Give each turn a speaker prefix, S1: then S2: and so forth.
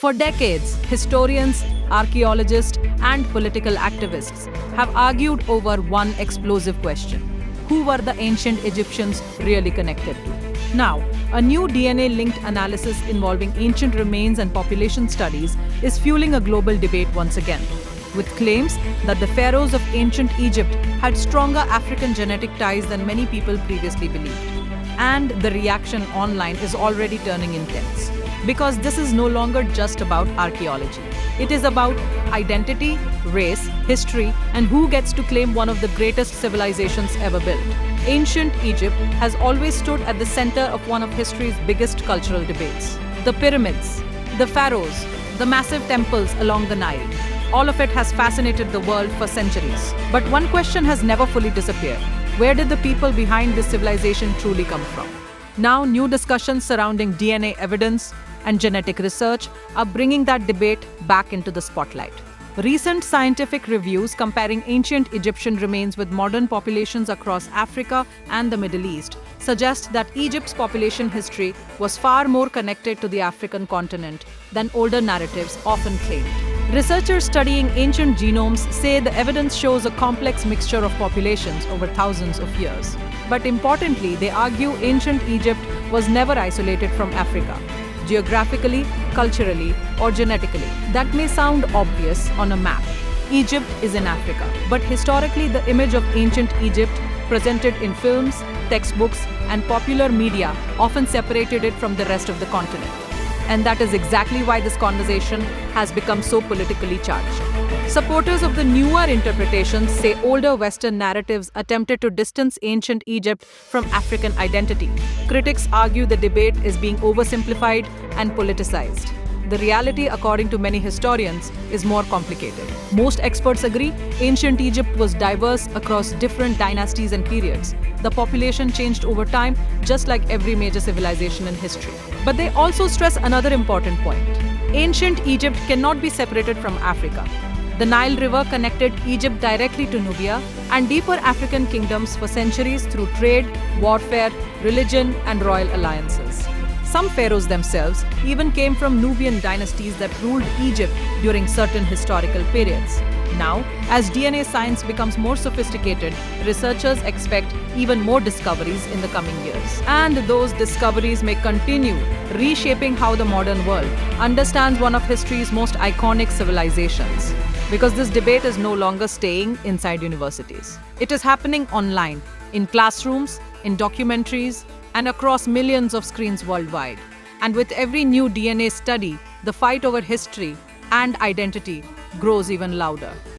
S1: For decades, historians, archaeologists, and political activists have argued over one explosive question: who were the ancient Egyptians really connected to? Now, a new DNA-linked analysis involving ancient remains and population studies is fueling a global debate once again, with claims that the pharaohs of ancient Egypt had stronger African genetic ties than many people previously believed. And the reaction online is already turning intense, because this is no longer just about archaeology. It is about identity, race, history, and who gets to claim one of the greatest civilizations ever built. Ancient Egypt has always stood at the center of one of history's biggest cultural debates. The pyramids, the pharaohs, the massive temples along the Nile. All of it has fascinated the world for centuries. But one question has never fully disappeared. Where did the people behind this civilization truly come from? Now, new discussions surrounding DNA evidence and genetic research are bringing that debate back into the spotlight. Recent scientific reviews comparing ancient Egyptian remains with modern populations across Africa and the Middle East suggest that Egypt's population history was far more connected to the African continent than older narratives often claimed. Researchers studying ancient genomes say the evidence shows a complex mixture of populations over thousands of years. But importantly, they argue ancient Egypt was never isolated from Africa, geographically, culturally, or genetically. That may sound obvious on a map. Egypt is in Africa, but historically the image of ancient Egypt presented in films, textbooks, and popular media often separated it from the rest of the continent. And that is exactly why this conversation has become so politically charged. Supporters of the newer interpretations say older Western narratives attempted to distance ancient Egypt from African identity. Critics argue the debate is being oversimplified and politicized. The reality, according to many historians, is more complicated. Most experts agree ancient Egypt was diverse across different dynasties and periods. The population changed over time, just like every major civilization in history. But they also stress another important point. Ancient Egypt cannot be separated from Africa. The Nile River connected Egypt directly to Nubia and deeper African kingdoms for centuries through trade, warfare, religion, and royal alliances. Some pharaohs themselves even came from Nubian dynasties that ruled Egypt during certain historical periods. Now, as DNA science becomes more sophisticated, researchers expect even more discoveries in the coming years. And those discoveries may continue reshaping how the modern world understands one of history's most iconic civilizations. Because this debate is no longer staying inside universities. It is happening online, in classrooms, in documentaries, and across millions of screens worldwide. And with every new DNA study, the fight over history and identity grows even louder.